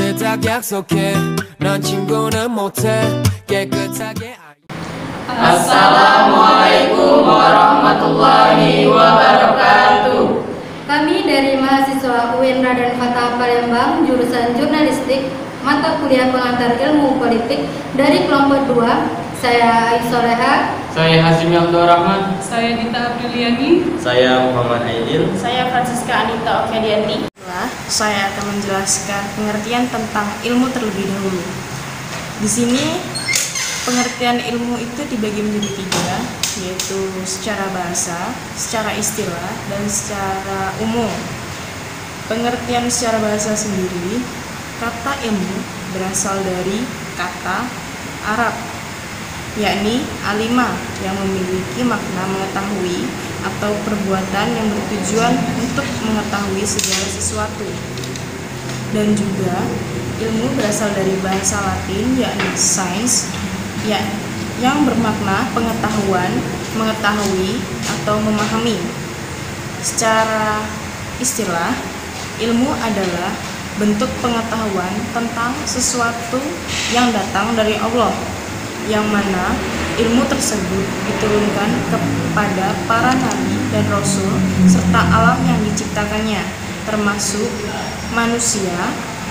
오늘 딱 약속해 넌 친구는 못해 깨끗하게 Assalamualaikum warahmatullahi wabarakatuh. Kami dari mahasiswa UIN Raden Fatah Palembang, jurusan Jurnalistik, mata kuliah pengantar ilmu politik dari kelompok 2. Saya Aisoleha. Saya Hazim Abdul Rahman. Saya Dita Apriliani. Saya Muhammad Aidil. Saya Francisca Anita Okiadianti. Saya akan menjelaskan pengertian tentang ilmu terlebih dahulu. Di sini pengertian ilmu itu dibagi menjadi 3, yaitu secara bahasa, secara istilah, dan secara umum. Pengertian secara bahasa sendiri, kata ilmu berasal dari kata Arab, yakni alima, yang memiliki makna mengetahui atau perbuatan yang bertujuan untuk mengetahui segala sesuatu. Dan juga ilmu berasal dari bahasa Latin, yakni science, yang bermakna pengetahuan, mengetahui, atau memahami. Secara istilah, ilmu adalah bentuk pengetahuan tentang sesuatu yang datang dari Allah, yang mana ilmu tersebut diturunkan kepada para nabi dan rasul serta alam yang diciptakannya, termasuk manusia,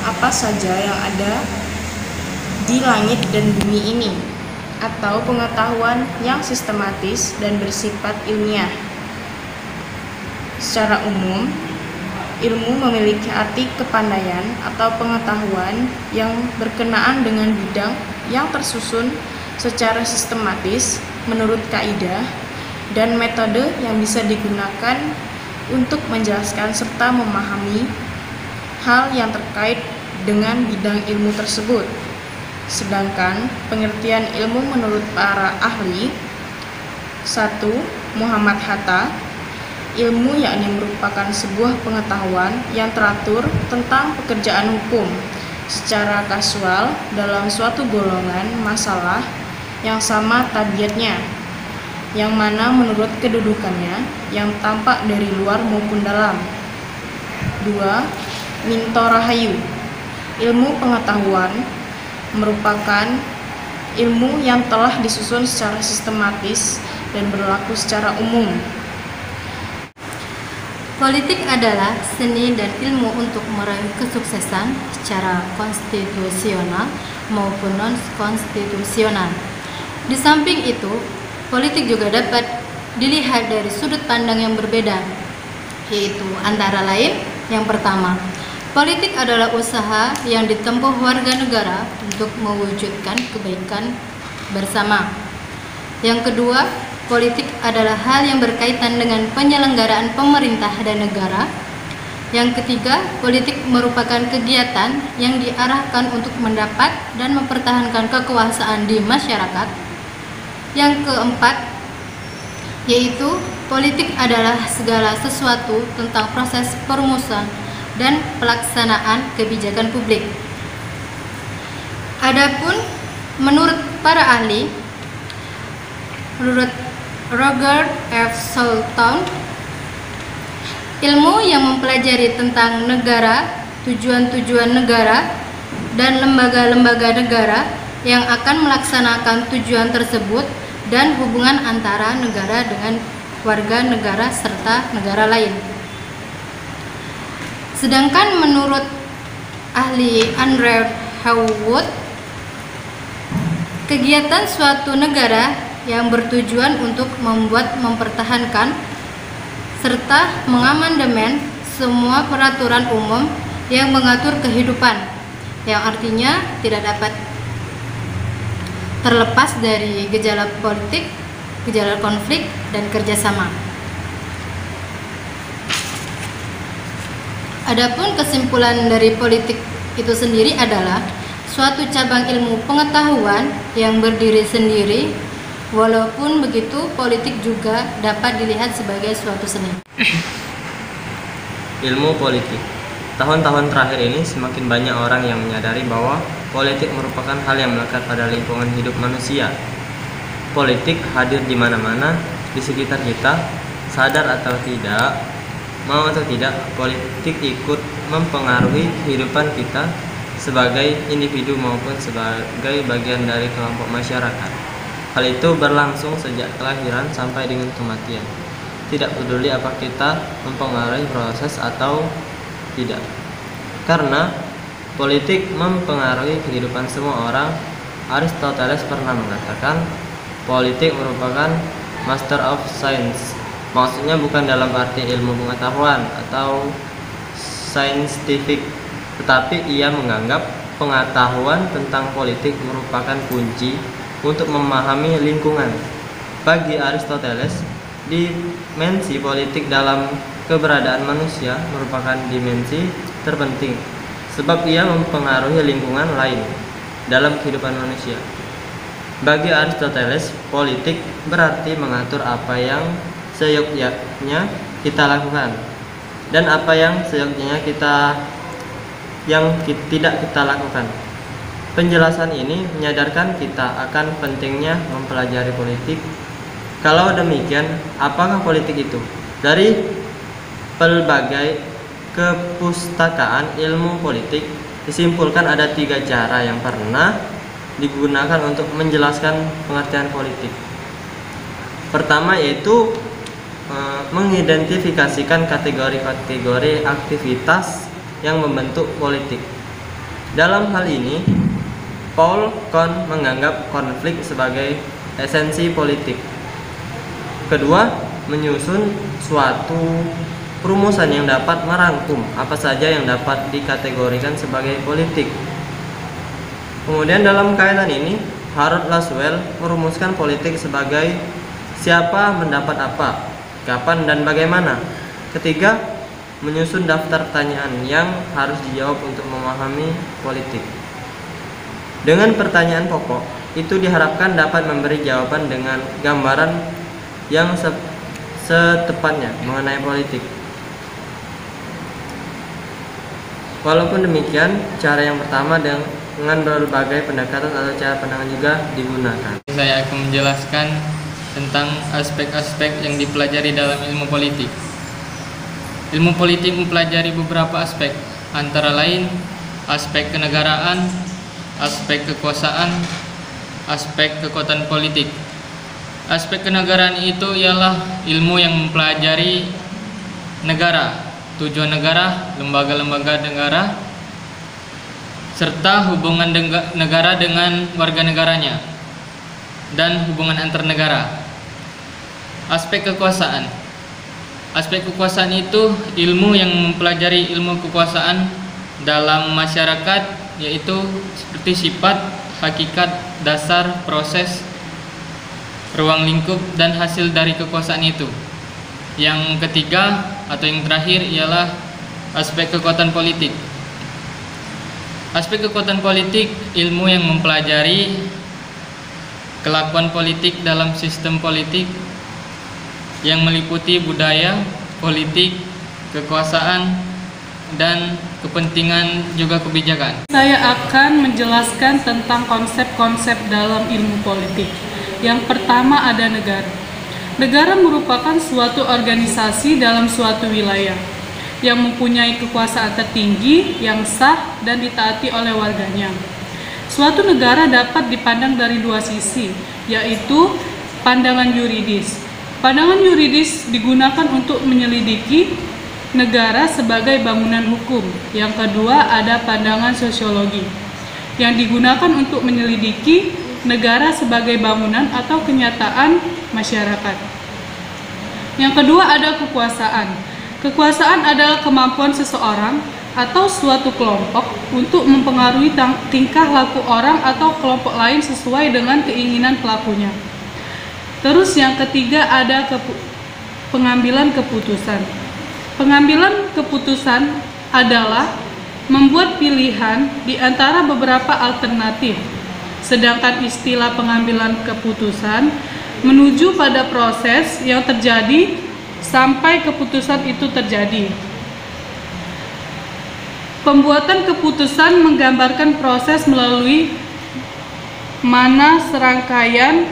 apa saja yang ada di langit dan bumi ini, atau pengetahuan yang sistematis dan bersifat ilmiah. Secara umum, ilmu memiliki arti kepandaian atau pengetahuan yang berkenaan dengan bidang yang tersusun secara sistematis menurut kaidah dan metode yang bisa digunakan untuk menjelaskan serta memahami hal yang terkait dengan bidang ilmu tersebut. Sedangkan pengertian ilmu menurut para ahli: 1. Muhammad Hatta. Ilmu yakni merupakan sebuah pengetahuan yang teratur tentang pekerjaan hukum secara kasual dalam suatu golongan masalah yang sama tabiatnya, yang mana menurut kedudukannya yang tampak dari luar maupun dalam. 2. Minto Rahayu. Ilmu pengetahuan merupakan ilmu yang telah disusun secara sistematis dan berlaku secara umum. Politik adalah seni dan ilmu untuk meraih kesuksesan secara konstitusional maupun non-konstitusional. Di samping itu, politik juga dapat dilihat dari sudut pandang yang berbeda, yaitu antara lain, yang pertama, politik adalah usaha yang ditempuh warga negara untuk mewujudkan kebaikan bersama. Yang kedua, politik adalah hal yang berkaitan dengan penyelenggaraan pemerintah dan negara. Yang ketiga, politik merupakan kegiatan yang diarahkan untuk mendapat dan mempertahankan kekuasaan di masyarakat. Yang keempat, yaitu politik adalah segala sesuatu tentang proses perumusan dan pelaksanaan kebijakan publik. Adapun menurut para ahli, menurut Roger F. Salton, ilmu yang mempelajari tentang negara, tujuan-tujuan negara, dan lembaga-lembaga negara yang akan melaksanakan tujuan tersebut dan hubungan antara negara dengan warga negara serta negara lain. Sedangkan menurut ahli Andrew Howard, kegiatan suatu negara yang bertujuan untuk membuat, mempertahankan, serta mengamandemen semua peraturan umum yang mengatur kehidupan, yang artinya tidak dapat terlepas dari gejala politik, gejala konflik, dan kerjasama. Adapun kesimpulan dari politik itu sendiri adalah suatu cabang ilmu pengetahuan yang berdiri sendiri. Walaupun begitu, politik juga dapat dilihat sebagai suatu seni. Ilmu politik. Tahun-tahun terakhir ini semakin banyak orang yang menyadari bahwa politik merupakan hal yang melekat pada lingkungan hidup manusia. Politik hadir di mana-mana di sekitar kita, sadar atau tidak, mau atau tidak, politik ikut mempengaruhi kehidupan kita sebagai individu maupun sebagai bagian dari kelompok masyarakat. Hal itu berlangsung sejak kelahiran sampai dengan kematian. Tidak peduli apa kita mempengaruhi proses atau tidak. Karena politik mempengaruhi kehidupan semua orang, Aristoteles pernah mengatakan, politik merupakan master of science. Maksudnya bukan dalam arti ilmu pengetahuan atau scientific, tetapi ia menganggap pengetahuan tentang politik merupakan kunci untuk memahami lingkungan. Bagi Aristoteles, dimensi politik dalam keberadaan manusia merupakan dimensi terpenting, sebab ia mempengaruhi lingkungan lain dalam kehidupan manusia. Bagi Aristoteles, politik berarti mengatur apa yang seyogyanya kita lakukan dan apa yang seyogyanya tidak kita lakukan. Penjelasan ini menyadarkan kita akan pentingnya mempelajari politik. Kalau demikian, apakah politik itu? Dari pelbagai kepustakaan ilmu politik disimpulkan ada 3 cara yang pernah digunakan untuk menjelaskan pengertian politik. Pertama yaitu mengidentifikasikan kategori-kategori aktivitas yang membentuk politik. Dalam hal ini, Paul Kohn menganggap konflik sebagai esensi politik. Kedua, menyusun suatu perumusan yang dapat merangkum apa saja yang dapat dikategorikan sebagai politik. Kemudian dalam kaitan ini, Harold Laswell merumuskan politik sebagai siapa mendapat apa, kapan dan bagaimana. Ketiga, menyusun daftar pertanyaan yang harus dijawab untuk memahami politik. Dengan pertanyaan pokok, itu diharapkan dapat memberi jawaban dengan gambaran yang setepatnya mengenai politik. Walaupun demikian, cara yang pertama dengan berbagai pendekatan atau cara pandangan juga digunakan. Saya akan menjelaskan tentang aspek-aspek yang dipelajari dalam ilmu politik. Ilmu politik mempelajari beberapa aspek, antara lain aspek kenegaraan, aspek kekuasaan, aspek kekuatan politik. Aspek kenegaraan itu ialah ilmu yang mempelajari negara, tujuan negara, lembaga-lembaga negara, serta hubungan negara dengan warga negaranya dan hubungan antar negara. Aspek kekuasaan. Aspek kekuasaan itu ilmu yang mempelajari ilmu kekuasaan dalam masyarakat, yaitu seperti sifat, hakikat, dasar, proses, ruang lingkup, dan hasil dari kekuasaan itu. Yang ketiga atau yang terakhir ialah aspek kekuatan politik. Aspek kekuatan politik ilmu yang mempelajari kelakuan politik dalam sistem politik yang meliputi budaya, politik, kekuasaan, dan kepentingan juga kebijakan. Saya akan menjelaskan tentang konsep-konsep dalam ilmu politik. Yang pertama ada negara. Negara merupakan suatu organisasi dalam suatu wilayah yang mempunyai kekuasaan tertinggi yang sah dan ditaati oleh warganya. Suatu negara dapat dipandang dari 2 sisi, yaitu pandangan yuridis. Pandangan yuridis digunakan untuk menyelidiki negara sebagai bangunan hukum. Yang kedua ada pandangan sosiologi yang digunakan untuk menyelidiki negara sebagai bangunan atau kenyataan masyarakat. Yang kedua ada kekuasaan. Kekuasaan adalah kemampuan seseorang atau suatu kelompok untuk mempengaruhi tingkah laku orang atau kelompok lain sesuai dengan keinginan pelakunya. Terus yang ketiga ada pengambilan keputusan. Pengambilan keputusan adalah membuat pilihan di antara beberapa alternatif. Sedangkan istilah pengambilan keputusan menuju pada proses yang terjadi sampai keputusan itu terjadi. Pembuatan keputusan menggambarkan proses melalui mana serangkaian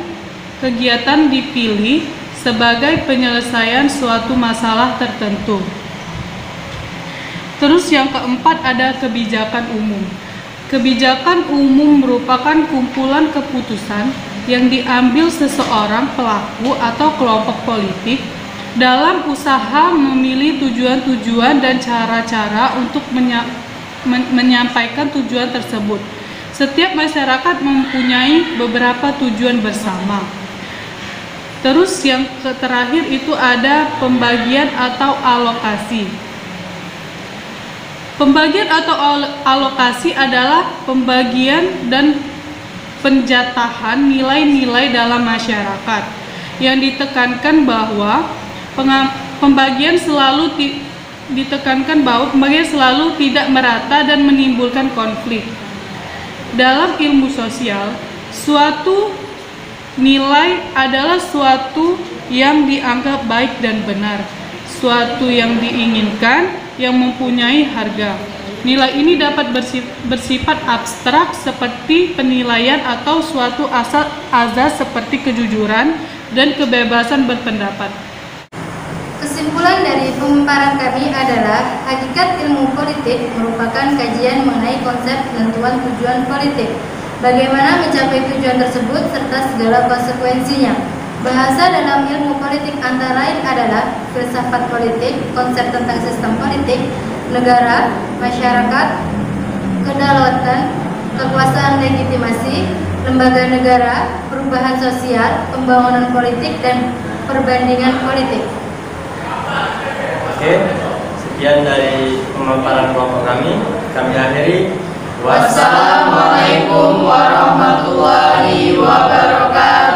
kegiatan dipilih sebagai penyelesaian suatu masalah tertentu. Terus yang keempat ada kebijakan umum. Kebijakan umum merupakan kumpulan keputusan yang diambil seseorang pelaku atau kelompok politik dalam usaha memilih tujuan-tujuan dan cara-cara untuk menyampaikan tujuan tersebut. Setiap masyarakat mempunyai beberapa tujuan bersama. Terus yang terakhir itu ada pembagian atau alokasi. Pembagian atau alokasi adalah pembagian dan penjatahan nilai-nilai dalam masyarakat yang ditekankan bahwa pembagian selalu tidak merata dan menimbulkan konflik. Dalam ilmu sosial, suatu nilai adalah suatu yang dianggap baik dan benar, suatu yang diinginkan yang mempunyai harga. Nilai ini dapat bersifat abstrak seperti penilaian atau suatu azas seperti kejujuran dan kebebasan berpendapat. Kesimpulan dari pemaparan kami adalah hakikat ilmu politik merupakan kajian mengenai konsep penentuan tujuan politik, bagaimana mencapai tujuan tersebut serta segala konsekuensinya. Bahasa dalam ilmu politik antara lain adalah filsafat politik, konsep tentang sistem politik, negara, masyarakat, kedaulatan, kekuasaan legitimasi, lembaga negara, perubahan sosial, pembangunan politik, dan perbandingan politik. Oke, sekian dari pemaparan kelompok kami akhiri. Wassalamualaikum warahmatullahi wabarakatuh.